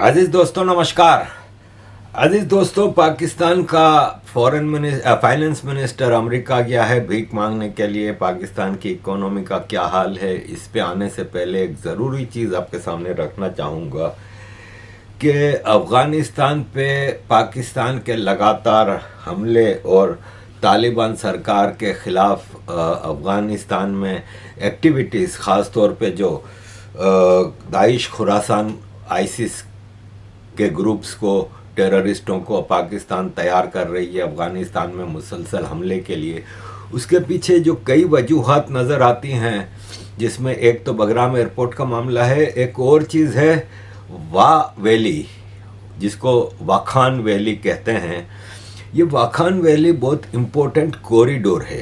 अजीज दोस्तों नमस्कार। अजीज दोस्तों, पाकिस्तान का फाइनेंस मिनिस्टर अमेरिका गया है भीख मांगने के लिए। पाकिस्तान की इकोनॉमी का क्या हाल है, इस पे आने से पहले एक ज़रूरी चीज़ आपके सामने रखना चाहूँगा कि अफ़गानिस्तान पे पाकिस्तान के लगातार हमले और तालिबान सरकार के ख़िलाफ़ अफ़गानिस्तान में एक्टिविटीज़, ख़ास तौर पे जो दाइश, खुरासान, आईसिस के ग्रुप्स को, टेररिस्टों को पाकिस्तान तैयार कर रही है अफ़गानिस्तान में मुसलसल हमले के लिए। उसके पीछे जो कई वजूहात नज़र आती हैं, जिसमें एक तो बगराम एयरपोर्ट का मामला है, एक और चीज़ है वाह वैली, जिसको वाखान वैली कहते हैं। ये वाखान वैली बहुत इम्पोर्टेंट कॉरिडोर है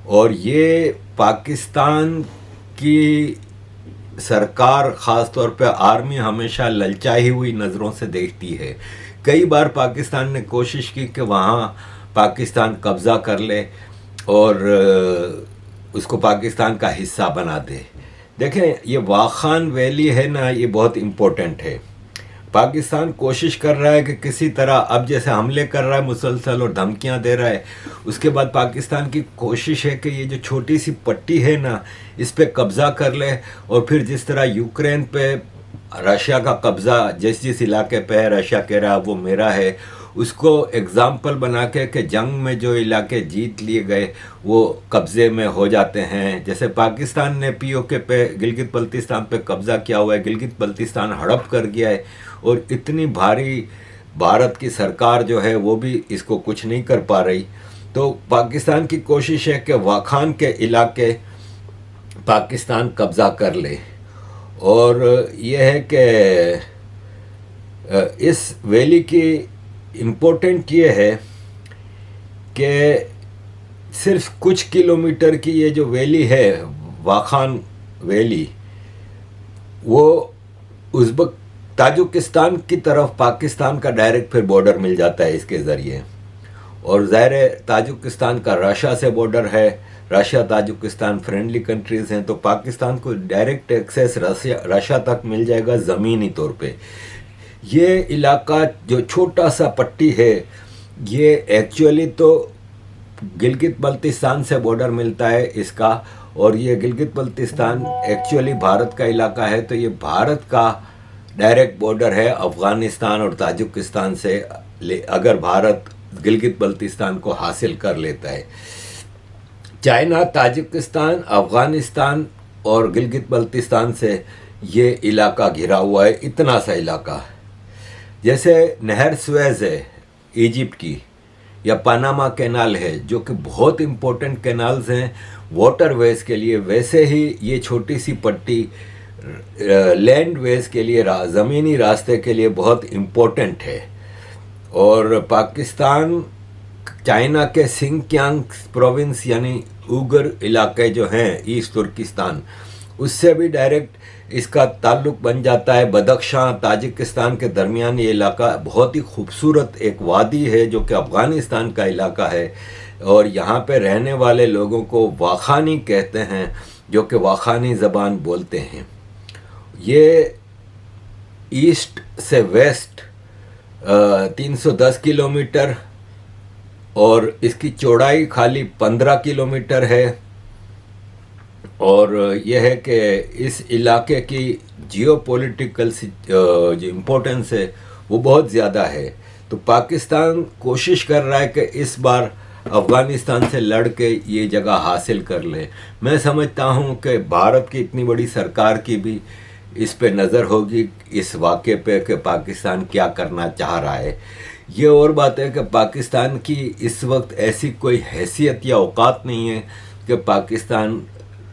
और ये पाकिस्तान की सरकार, ख़ास तौर पे आर्मी, हमेशा ललचाई हुई नज़रों से देखती है। कई बार पाकिस्तान ने कोशिश की कि वहाँ पाकिस्तान कब्ज़ा कर ले और उसको पाकिस्तान का हिस्सा बना दे। देखें, ये वाखान वैली है ना, ये बहुत इम्पोर्टेंट है। पाकिस्तान कोशिश कर रहा है कि किसी तरह, अब जैसे हमले कर रहा है मुसलसल और धमकियां दे रहा है, उसके बाद पाकिस्तान की कोशिश है कि ये जो छोटी सी पट्टी है ना, इस पे कब्ज़ा कर ले और फिर जिस तरह यूक्रेन पे रशिया का कब्ज़ा जिस इलाके पे है, रशिया कह रहा है वो मेरा है, उसको एग्ज़ाम्पल बना के कि जंग में जो इलाके जीत लिए गए वो कब्ज़े में हो जाते हैं। जैसे पाकिस्तान ने पीओके पे, गिलगित बल्तिस्तान पे कब्ज़ा किया हुआ है, गिलगित बल्तिस्तान हड़प कर गया है और इतनी भारी भारत की सरकार जो है वो भी इसको कुछ नहीं कर पा रही। तो पाकिस्तान की कोशिश है कि वाखान के इलाके पाकिस्तान कब्ज़ा कर ले और यह है कि इस वैली की इम्पोर्टेंट ये है कि सिर्फ कुछ किलोमीटर की ये जो वैली है, वाखान वैली, वो ताजिकिस्तान की तरफ पाकिस्तान का डायरेक्ट फिर बॉर्डर मिल जाता है इसके ज़रिए। और ज़ाहिर है ताजिकिस्तान का रशिया से बॉर्डर है, रशिया ताजिकिस्तान फ्रेंडली कंट्रीज़ हैं, तो पाकिस्तान को डायरेक्ट एक्सेस रशिया तक मिल जाएगा ज़मीनी तौर पे। ये इलाका जो छोटा सा पट्टी है, ये एक्चुअली तो गिलगित बल्तिस्तान से बॉर्डर मिलता है इसका, और ये गिलगित बल्तिस्तान एक्चुअली भारत का इलाका है, तो ये भारत का डायरेक्ट बॉर्डर है अफ़गानिस्तान और ताजिकिस्तान से, अगर भारत गिलगित बल्तिस्तान को हासिल कर लेता है। चाइना, ताजिकिस्तान, अफ़गानिस्तान और गिलगित बल्तिस्तान से ये इलाका घिरा हुआ है, इतना सा इलाका। जैसे नहर सुएज़ है इजिप्ट की, या पनामा कैनाल है, जो कि बहुत इम्पोर्टेंट कैनाल्स हैं वाटरवेज के लिए, वैसे ही ये छोटी सी पट्टी लैंड वेज के लिए, ज़मीनी रास्ते के लिए बहुत इम्पोर्टेंट है। और पाकिस्तान चाइना के सिंकियांग प्रोविंस यानी उगर इलाके जो हैं ईस्ट तुर्किस्तान, उससे भी डायरेक्ट इसका ताल्लुक़ बन जाता है। बदख्शां, ताजिकिस्तान के दरमियान ये इलाका बहुत ही खूबसूरत एक वादी है जो कि अफ़गानिस्तान का इलाका है, और यहाँ पे रहने वाले लोगों को वाखानी कहते हैं, जो कि वाखानी ज़बान बोलते हैं। ये ईस्ट से वेस्ट 310 किलोमीटर और इसकी चौड़ाई खाली 15 किलोमीटर है। और यह है कि इस इलाके की जियोपॉलिटिकल जो इम्पोर्टेंस है वो बहुत ज़्यादा है। तो पाकिस्तान कोशिश कर रहा है कि इस बार अफ़गानिस्तान से लड़ के ये जगह हासिल कर ले। मैं समझता हूँ कि भारत की इतनी बड़ी सरकार की भी इस पे नज़र होगी, इस वाक़े पे, कि पाकिस्तान क्या करना चाह रहा है। ये और बात है कि पाकिस्तान की इस वक्त ऐसी कोई हैसियत या औकात नहीं है कि पाकिस्तान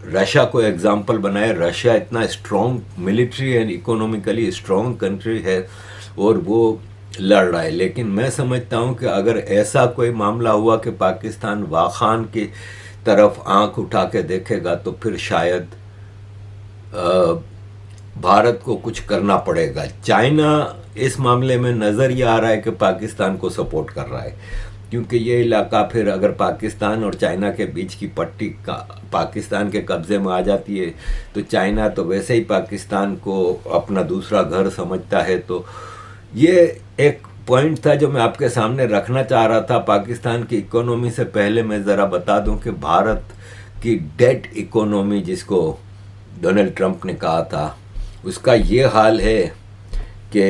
रशिया को एग्जाम्पल बनाए। रशिया इतना strong military and economically strong country है और वो लड़ रहा है। लेकिन मैं समझता हूँ कि अगर ऐसा कोई मामला हुआ कि पाकिस्तान वाखान की तरफ आंख उठा के देखेगा, तो फिर शायद भारत को कुछ करना पड़ेगा। चाइना इस मामले में नज़र ये आ रहा है कि पाकिस्तान को सपोर्ट कर रहा है, क्योंकि ये इलाका फिर अगर पाकिस्तान और चाइना के बीच की पट्टी का पाकिस्तान के कब्ज़े में आ जाती है तो चाइना तो वैसे ही पाकिस्तान को अपना दूसरा घर समझता है। तो ये एक पॉइंट था जो मैं आपके सामने रखना चाह रहा था। पाकिस्तान की इकोनॉमी से पहले मैं ज़रा बता दूं कि भारत की डेट इकोनॉमी जिसको डोनाल्ड ट्रंप ने कहा था उसका ये हाल है कि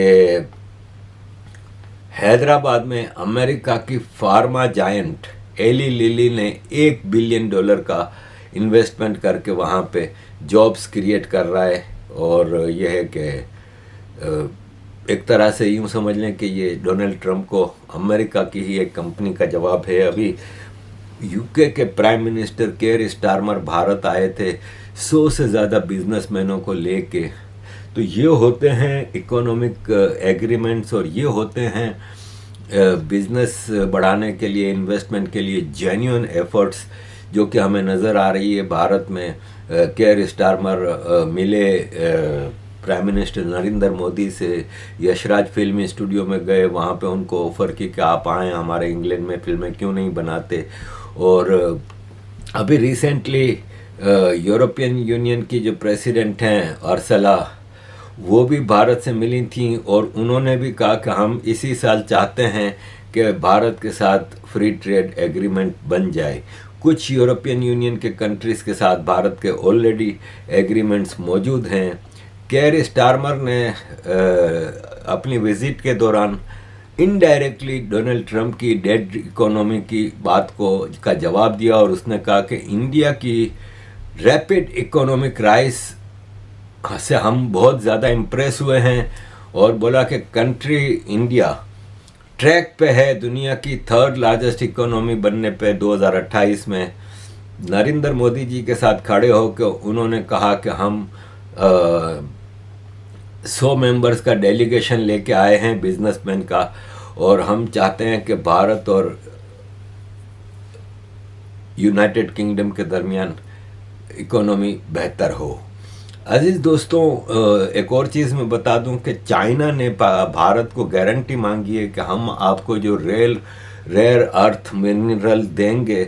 हैदराबाद में अमेरिका की फार्मा जायंट एली लिली ने $1 बिलियन का इन्वेस्टमेंट करके वहाँ पे जॉब्स क्रिएट कर रहा है। और यह है कि एक तरह से यूँ समझ लें कि ये डोनाल्ड ट्रंप को अमेरिका की ही एक कंपनी का जवाब है। अभी यूके के prime minister care Starmer Bharat आए थे 100 से ज़्यादा बिजनेसमैनों को लेके। तो ये होते हैं इकोनॉमिक एग्रीमेंट्स और ये होते हैं बिजनेस बढ़ाने के लिए, इन्वेस्टमेंट के लिए जेन्युइन एफर्ट्स जो कि हमें नज़र आ रही है भारत में। केयर स्टारमर मिले प्राइम मिनिस्टर नरेंद्र मोदी से, यशराज फिल्म स्टूडियो में गए, वहाँ पे उनको ऑफ़र की कि आप आएँ हमारे इंग्लैंड में फिल्में क्यों नहीं बनाते। और अभी रिसेंटली यूरोपियन यूनियन की जो प्रेसिडेंट हैं अर्सला वो भी भारत से मिली थी और उन्होंने भी कहा कि हम इसी साल चाहते हैं कि भारत के साथ फ्री ट्रेड एग्रीमेंट बन जाए। कुछ यूरोपियन यूनियन के कंट्रीज़ के साथ भारत के ऑलरेडी एग्रीमेंट्स मौजूद हैं। केयर स्टारमर ने अपनी विज़िट के दौरान इनडायरेक्टली डोनाल्ड ट्रंप की डेड इकोनॉमी की बात का जवाब दिया और उसने कहा कि इंडिया की रैपिड इकोनॉमिक राइज से हम बहुत ज़्यादा इम्प्रेस हुए हैं और बोला कि कंट्री इंडिया ट्रैक पे है दुनिया की 3rd लार्जेस्ट इकोनॉमी बनने पे 2028 में। नरेंद्र मोदी जी के साथ खड़े होकर उन्होंने कहा कि हम 100 मेंबर्स का डेलीगेशन लेके आए हैं बिजनेसमैन का और हम चाहते हैं कि भारत और यूनाइटेड किंगडम के दरमियान इकोनॉमी बेहतर हो। अजीज़ दोस्तों, एक और चीज़ मैं बता दूं कि चाइना ने भारत को गारंटी मांगी है कि हम आपको जो रेयर अर्थ मिनरल देंगे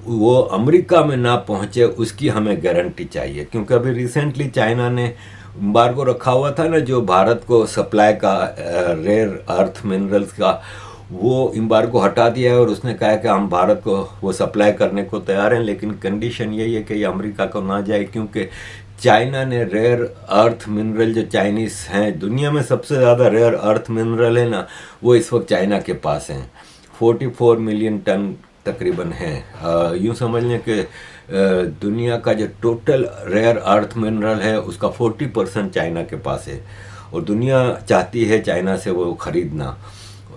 वो अमेरिका में ना पहुंचे, उसकी हमें गारंटी चाहिए। क्योंकि अभी रिसेंटली चाइना ने एम्बार्गो रखा हुआ था ना जो भारत को सप्लाई का रेयर अर्थ मिनरल्स का, वो एम्बार्गो हटा दिया है और उसने कहा है कि हम भारत को वो सप्लाई करने को तैयार हैं, लेकिन कंडीशन यही है कि ये अमेरिका को ना जाए। क्योंकि चाइना ने रेयर अर्थ मिनरल जो चाइनीज़ हैं, दुनिया में सबसे ज़्यादा रेयर अर्थ मिनरल है ना वो इस वक्त चाइना के पास हैं, 44 मिलियन टन तकरीबन हैं। यूँ समझ लें कि दुनिया का जो टोटल रेयर अर्थ मिनरल है उसका 40% चाइना के पास है और दुनिया चाहती है चाइना से वो ख़रीदना।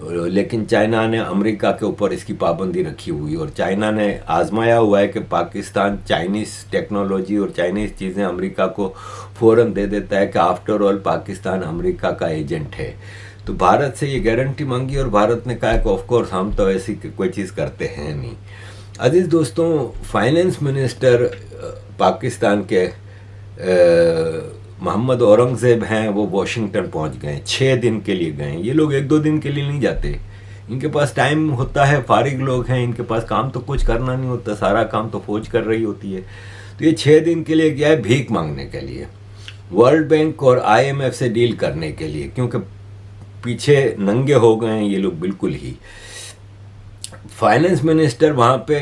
लेकिन चाइना ने अमेरिका के ऊपर इसकी पाबंदी रखी हुई और चाइना ने आजमाया हुआ है कि पाकिस्तान चाइनीज़ टेक्नोलॉजी और चाइनीज़ चीज़ें अमेरिका को फ़ौरन दे देता है कि आफ्टर ऑल पाकिस्तान अमेरिका का एजेंट है। तो भारत से ये गारंटी मांगी और भारत ने कहा कि ऑफ कोर्स हम तो ऐसी कोई चीज़ करते हैं नहीं। अजीज़ दोस्तों, फाइनेंस मिनिस्टर पाकिस्तान के मोहम्मद औरंगज़ेब हैं, वो वॉशिंगटन पहुंच गए, 6 दिन के लिए गए। ये लोग 1-2 दिन के लिए नहीं जाते, इनके पास टाइम होता है, फारिग लोग हैं, इनके पास काम तो कुछ करना नहीं होता, सारा काम तो फौज कर रही होती है। तो ये 6 दिन के लिए गया है भीख मांगने के लिए, वर्ल्ड बैंक और IMF से डील करने के लिए, क्योंकि पीछे नंगे हो गए हैं ये लोग बिल्कुल ही। फाइनेंस मिनिस्टर वहाँ पे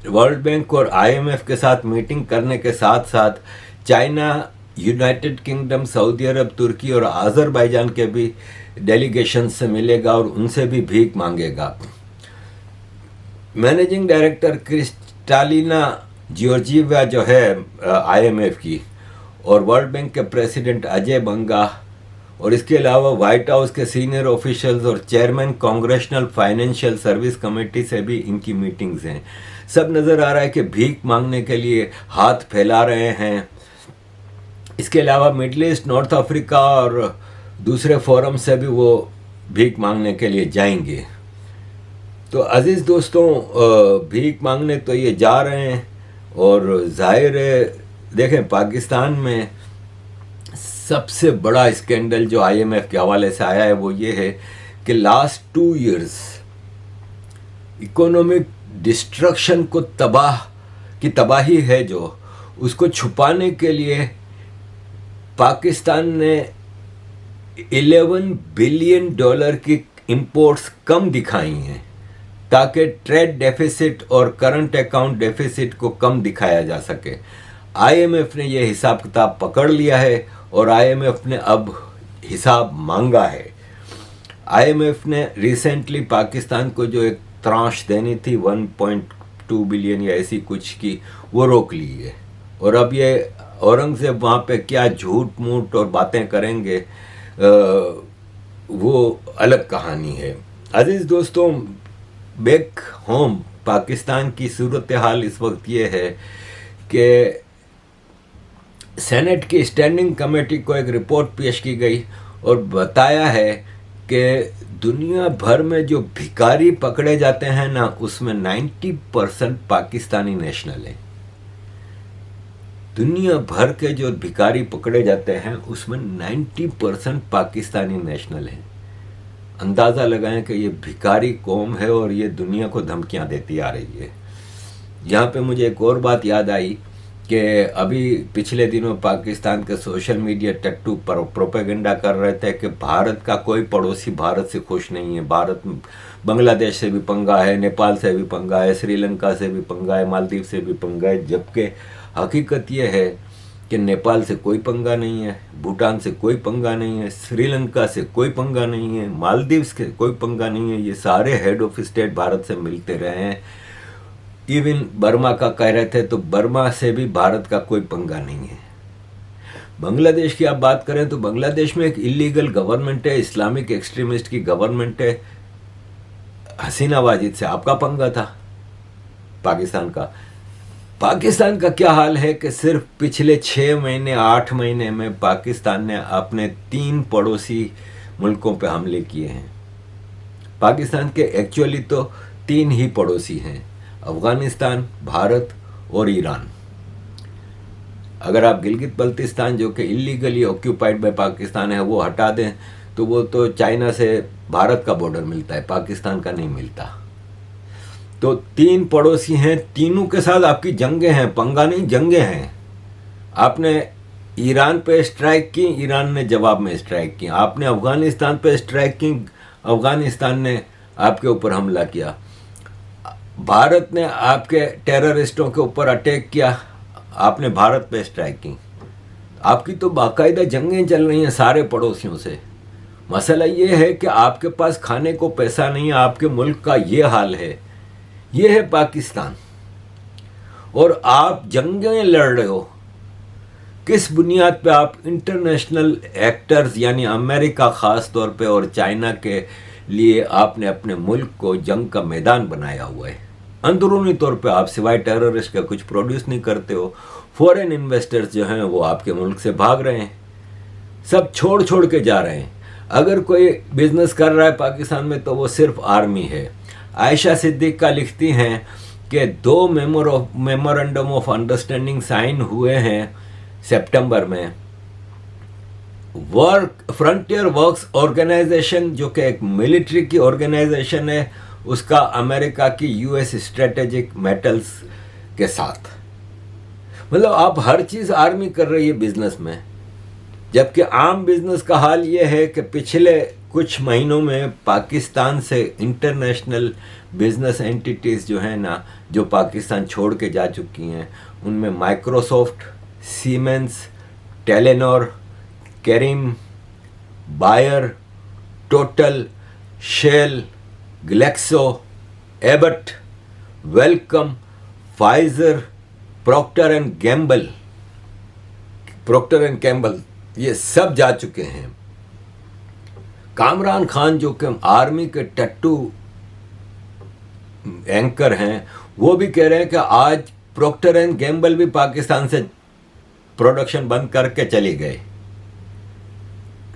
वर्ल्ड बैंक और IMF के साथ मीटिंग करने के साथ साथ चाइना, यूनाइटेड किंगडम, सऊदी अरब, तुर्की और अज़रबैजान के भी डेलीगेशन से मिलेगा और उनसे भी भीख मांगेगा। मैनेजिंग डायरेक्टर क्रिस्टालिना जॉर्जिवा जो है IMF की और वर्ल्ड बैंक के प्रेसिडेंट अजय बंगा और इसके अलावा वाइट हाउस के सीनियर ऑफिशियल्स और chairman congressional financial service committee से भी इनकी मीटिंग्स हैं। सब नज़र आ रहा है कि भीख मांगने के लिए हाथ फैला रहे हैं। इसके अलावा मिडल ईस्ट, नॉर्थ अफ्रीका और दूसरे फोरम से भी वो भीख मांगने के लिए जाएंगे। तो अजीज़ दोस्तों, भीख मांगने तो ये जा रहे हैं और जाहिर है देखें पाकिस्तान में सबसे बड़ा स्कैंडल जो IMF के हवाले से आया है वो ये है कि लास्ट 2 इयर्स इकोनॉमिक डिस्ट्रक्शन को तबाही है जो, उसको छुपाने के लिए पाकिस्तान ने $11 बिलियन की इंपोर्ट्स कम दिखाई हैं ताकि ट्रेड डेफिसिट और करंट अकाउंट डेफिसिट को कम दिखाया जा सके। आईएमएफ ने यह हिसाब किताब पकड़ लिया है और आईएमएफ ने अब हिसाब मांगा है। आईएमएफ ने रिसेंटली पाकिस्तान को जो एक त्रांश देनी थी 1.2 बिलियन या ऐसी कुछ की, वो रोक ली है। और अब ये औरंगजेब वहाँ पे क्या झूठ मूठ और बातें करेंगे, वो अलग कहानी है। अजीज दोस्तों, बैक होम पाकिस्तान की सूरत हाल इस वक्त ये है कि सेनेट की स्टैंडिंग कमेटी को एक रिपोर्ट पेश की गई और बताया है कि दुनिया भर में जो भिखारी पकड़े जाते हैं ना, उसमें 90% पाकिस्तानी नेशनल हैं। दुनिया भर के जो भिखारी पकड़े जाते हैं उसमें 90% पाकिस्तानी नेशनल हैं। अंदाज़ा लगाएं कि ये भिखारी कौम है और ये दुनिया को धमकियां देती आ रही है। यहाँ पे मुझे एक और बात याद आई कि अभी पिछले दिनों पाकिस्तान के सोशल मीडिया टट्टू पर प्रोपेगेंडा कर रहे थे कि भारत का कोई पड़ोसी भारत से खुश नहीं है। भारत बांग्लादेश से भी पंगा है, नेपाल से भी पंगा है, श्रीलंका से भी पंगा है, मालदीव से भी पंगा है। जबकि हकीकत यह है कि नेपाल से कोई पंगा नहीं है, भूटान से कोई पंगा नहीं है, श्रीलंका से कोई पंगा नहीं है, मालदीव से कोई पंगा नहीं है। ये सारे हेड ऑफ स्टेट भारत से मिलते रहे हैं। इवन बर्मा का कह रहे थे तो बर्मा से भी भारत का कोई पंगा नहीं है। बांग्लादेश की आप बात करें तो बांग्लादेश में एक इलीगल गवर्नमेंट है, इस्लामिक एक्सट्रीमिस्ट की गवर्नमेंट है। हसीना वाजिद से आपका पंगा था पाकिस्तान का। पाकिस्तान का क्या हाल है कि सिर्फ पिछले 6 महीने 8 महीने में पाकिस्तान ने अपने 3 पड़ोसी मुल्कों पे हमले किए हैं। पाकिस्तान के एक्चुअली तो 3 ही पड़ोसी हैं, अफगानिस्तान, भारत और ईरान। अगर आप गिलगित बल्तिस्तान जो कि इलीगली ऑक्यूपाइड बाय पाकिस्तान है वो हटा दें तो वो तो चाइना से भारत का बॉर्डर मिलता है, पाकिस्तान का नहीं मिलता। तो 3 पड़ोसी हैं, तीनों के साथ आपकी जंगें हैं, पंगा नहीं जंगें हैं। आपने ईरान पे स्ट्राइक की, ईरान ने जवाब में स्ट्राइक की। आपने अफगानिस्तान पे स्ट्राइक की, अफगानिस्तान ने आपके ऊपर हमला किया। भारत ने आपके टेररिस्टों के ऊपर अटैक किया, आपने भारत पे स्ट्राइक की। आपकी तो बाकायदा जंगें चल रही हैं सारे पड़ोसियों से। मसला ये है कि आपके पास खाने को पैसा नहीं है, आपके मुल्क का ये हाल है। ये है पाकिस्तान और आप जंगें लड़ रहे हो। किस बुनियाद पे आप इंटरनेशनल एक्टर्स यानी अमेरिका ख़ास तौर पे और चाइना के लिए आपने अपने मुल्क को जंग का मैदान बनाया हुआ है। अंदरूनी तौर पे आप सिवाय टेररिस्ट का कुछ प्रोड्यूस नहीं करते हो। फॉरेन इन्वेस्टर्स जो हैं वो आपके मुल्क से भाग रहे हैं, सब छोड़ छोड़ के जा रहे हैं। अगर कोई बिजनेस कर रहा है पाकिस्तान में तो वो सिर्फ आर्मी है। आयशा सिद्दीका लिखती हैं कि 2 मेमोरेंडम ऑफ अंडरस्टैंडिंग साइन हुए हैं सितंबर में। फ्रंटियर वर्क्स ऑर्गेनाइजेशन जो कि एक मिलिट्री की ऑर्गेनाइजेशन है, उसका अमेरिका की यूएस स्ट्रेटेजिक मेटल्स के साथ। मतलब आप हर चीज़ आर्मी कर रही है बिजनेस में। जबकि आम बिजनेस का हाल ये है कि पिछले कुछ महीनों में पाकिस्तान से इंटरनेशनल बिजनेस एंटिटीज़ जो हैं ना, जो पाकिस्तान छोड़ के जा चुकी हैं, उनमें Microsoft, Siemens, Telenor, Careem, Bayer, Total, Shell, Glaxo, Abbott, Wellcome, Pfizer, Procter and Gamble ये सब जा चुके हैं। कामरान खान जो कि आर्मी के टट्टू एंकर हैं, वो भी कह रहे हैं कि आज प्रॉक्टर एंड गैम्बल भी पाकिस्तान से प्रोडक्शन बंद करके चले गए।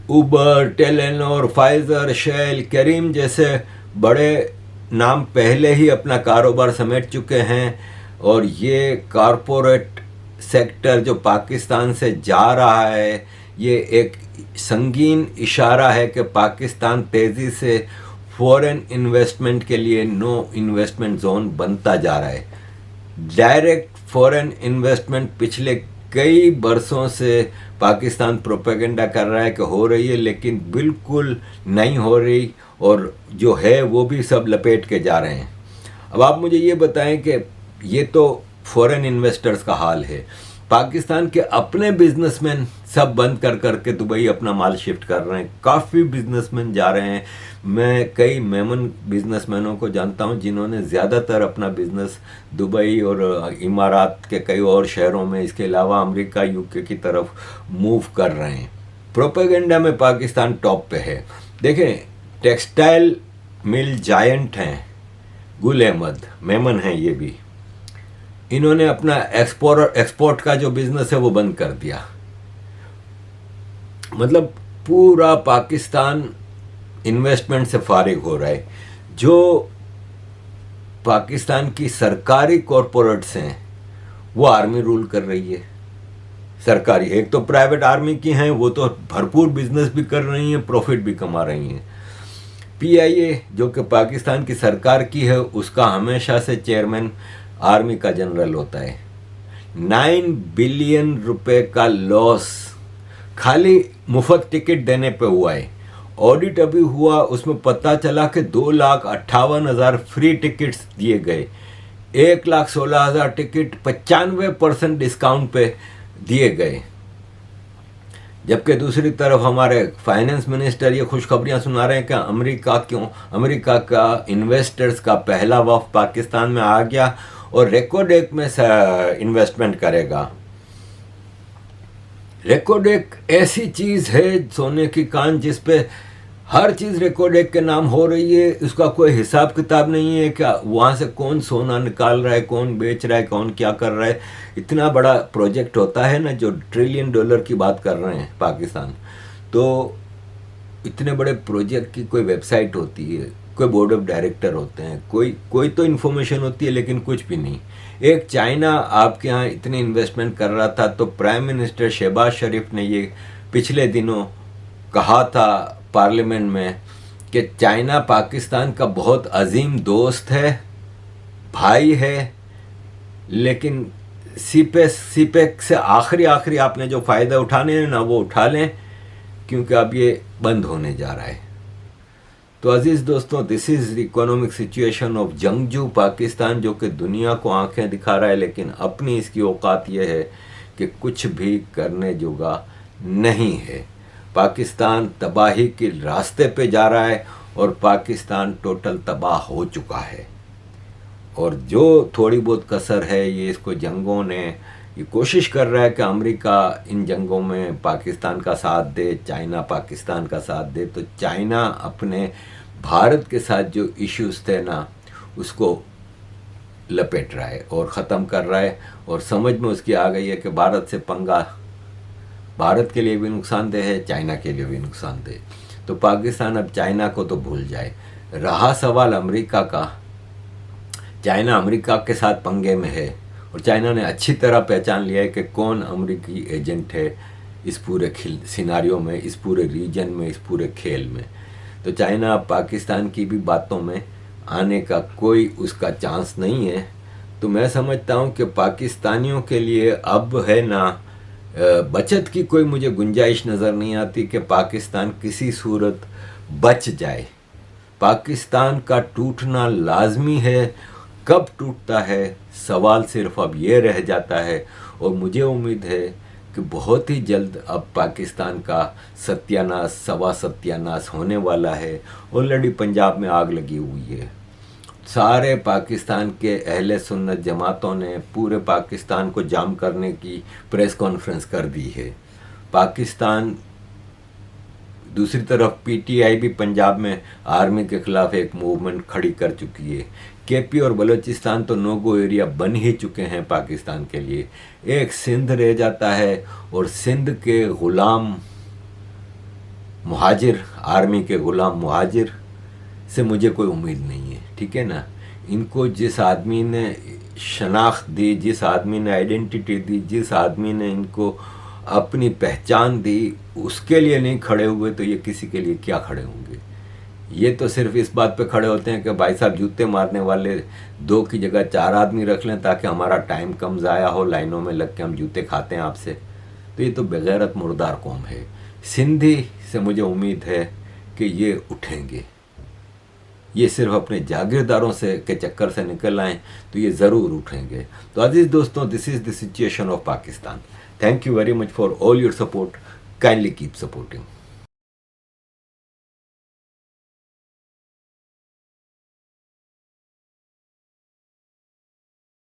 उबर, टेलेनॉर, फाइजर, शेल, कैरिम जैसे बड़े नाम पहले ही अपना कारोबार समेट चुके हैं और ये कॉरपोरेट सेक्टर जो पाकिस्तान से जा रहा है, ये एक संगीन इशारा है कि पाकिस्तान तेज़ी से फॉरेन इन्वेस्टमेंट के लिए नो इन्वेस्टमेंट जोन बनता जा रहा है। डायरेक्ट फॉरेन इन्वेस्टमेंट पिछले कई बरसों से पाकिस्तान प्रोपेगेंडा कर रहा है कि हो रही है, लेकिन बिल्कुल नहीं हो रही, और जो है वो भी सब लपेट के जा रहे हैं। अब आप मुझे ये बताएं कि ये तो फॉरेन इन्वेस्टर्स का हाल है, पाकिस्तान के अपने बिजनेसमैन सब बंद कर करके दुबई अपना माल शिफ्ट कर रहे हैं। काफ़ी बिजनेसमैन जा रहे हैं। मैं कई मेमन बिजनेसमैनों को जानता हूं जिन्होंने ज़्यादातर अपना बिजनेस दुबई और इमारात के कई और शहरों में, इसके अलावा अमेरिका, यूके की तरफ मूव कर रहे हैं। प्रोपेगेंडा में पाकिस्तान टॉप पे है। देखें, टेक्सटाइल मिल जायंट हैं, गुल अहमद मेमन हैं, ये भी इन्होंने अपना एक्सपोर्ट का जो बिजनेस है वो बंद कर दिया। मतलब पूरा पाकिस्तान इन्वेस्टमेंट से फारिग हो रहा है। जो पाकिस्तान की सरकारी कॉरपोरेट्स हैं वो आर्मी रूल कर रही है। सरकारी, एक तो प्राइवेट आर्मी की हैं, वो तो भरपूर बिजनेस भी कर रही हैं, प्रॉफिट भी कमा रही हैं। पीआईए जो कि पाकिस्तान की सरकार की है, उसका हमेशा से चेयरमैन आर्मी का जनरल होता है। 9 बिलियन रुपए का लॉस खाली मुफ्त टिकट देने पे हुआ है। ऑडिट अभी हुआ, उसमें पता चला कि 2,58,000 फ्री टिकट्स दिए गए, 1,16,000 टिकट 95% डिस्काउंट पे दिए गए। जबकि दूसरी तरफ हमारे फाइनेंस मिनिस्टर ये खुशखबरियां सुना रहे हैं कि अमेरिका का इन्वेस्टर्स का पहला वफ्द पाकिस्तान में आ गया और रेकोडेक में इन्वेस्टमेंट करेगा। रेकोडेक ऐसी चीज है, सोने की कान, जिस पे हर चीज रेकोडेक के नाम हो रही है। उसका कोई हिसाब किताब नहीं है क्या वहां से कौन सोना निकाल रहा है, कौन बेच रहा है, कौन क्या कर रहा है। इतना बड़ा प्रोजेक्ट होता है ना, जो $1 ट्रिलियन की बात कर रहे हैं पाकिस्तान, तो इतने बड़े प्रोजेक्ट की कोई वेबसाइट होती है, कोई बोर्ड ऑफ डायरेक्टर होते हैं, कोई तो इन्फॉर्मेशन होती है, लेकिन कुछ भी नहीं। एक चाइना आपके यहाँ इतनी इन्वेस्टमेंट कर रहा था, तो प्राइम मिनिस्टर शहबाज शरीफ ने ये पिछले दिनों कहा था पार्लियामेंट में कि चाइना पाकिस्तान का बहुत अजीम दोस्त है, भाई है, लेकिन सीपेक से आखिरी आपने जो फ़ायदा उठाने हैं ना, वो उठा लें, क्योंकि अब ये बंद होने जा रहा है। तो अजीज़ दोस्तों, this is the economic situation of जंगजू पाकिस्तान, जो कि दुनिया को आंखें दिखा रहा है, लेकिन अपनी इसकी औकात ये है कि कुछ भी करने जोगा नहीं है। पाकिस्तान तबाही के रास्ते पे जा रहा है और पाकिस्तान टोटल तबाह हो चुका है। और जो थोड़ी बहुत कसर है, ये इसको जंगों ने, ये कोशिश कर रहा है कि अमेरिका इन जंगों में पाकिस्तान का साथ दे, चाइना पाकिस्तान का साथ दे। तो चाइना अपने भारत के साथ जो इश्यूज थे ना, उसको लपेट रहा है और ख़त्म कर रहा है, और समझ में उसकी आ गई है कि भारत से पंगा भारत के लिए भी नुकसानदेह है, चाइना के लिए भी नुकसानदेह। तो पाकिस्तान अब चाइना को तो भूल जाए। रहा सवाल अमेरिका का, चाइना अमेरिका के साथ पंगे में है, और चाइना ने अच्छी तरह पहचान लिया है कि कौन अमेरिकी एजेंट है इस पूरे सिनारियों में, इस पूरे रीजन में, इस पूरे खेल में। तो चाइना पाकिस्तान की भी बातों में आने का कोई उसका चांस नहीं है। तो मैं समझता हूँ कि पाकिस्तानियों के लिए अब है ना, बचत की कोई मुझे गुंजाइश नज़र नहीं आती कि पाकिस्तान किसी सूरत बच जाए। पाकिस्तान का टूटना लाजमी है। कब टूटता है, सवाल सिर्फ अब ये रह जाता है, और मुझे उम्मीद है कि बहुत ही जल्द अब पाकिस्तान का सत्यानाश, सवा सत्यानाश होने वाला है। ऑलरेडी पंजाब में आग लगी हुई है। सारे पाकिस्तान के अहले सुन्नत जमातों ने पूरे पाकिस्तान को जाम करने की प्रेस कॉन्फ्रेंस कर दी है। पाकिस्तान, दूसरी तरफ पीटीआई भी पंजाब में आर्मी के खिलाफ एक मूवमेंट खड़ी कर चुकी है। केपी और बलूचिस्तान तो नो गो एरिया बन ही चुके हैं पाकिस्तान के लिए। एक सिंध रह जाता है, और सिंध के गुलाम मुहाजिर, आर्मी के गुलाम मुहाजिर से मुझे कोई उम्मीद नहीं है। ठीक है ना। इनको जिस आदमी ने शनाख्त दी, जिस आदमी ने आइडेंटिटी दी, जिस आदमी ने इनको अपनी पहचान दी, उसके लिए नहीं खड़े हुए तो ये किसी के लिए क्या खड़े होंगे। ये तो सिर्फ इस बात पे खड़े होते हैं कि भाई साहब जूते मारने वाले 2 की जगह 4 आदमी रख लें ताकि हमारा टाइम कम ज़ाया हो, लाइनों में लग के हम जूते खाते हैं आपसे। तो ये तो बेगैरत मुर्दार कौम है। सिंधी से मुझे उम्मीद है कि ये उठेंगे, ये सिर्फ अपने जागीरदारों से के चक्कर से निकल आएँ तो ये ज़रूर उठेंगे। तो अजीज़ दोस्तों, this is the situation of Pakistan. Thank you very much for all your support. Kindly keep supporting.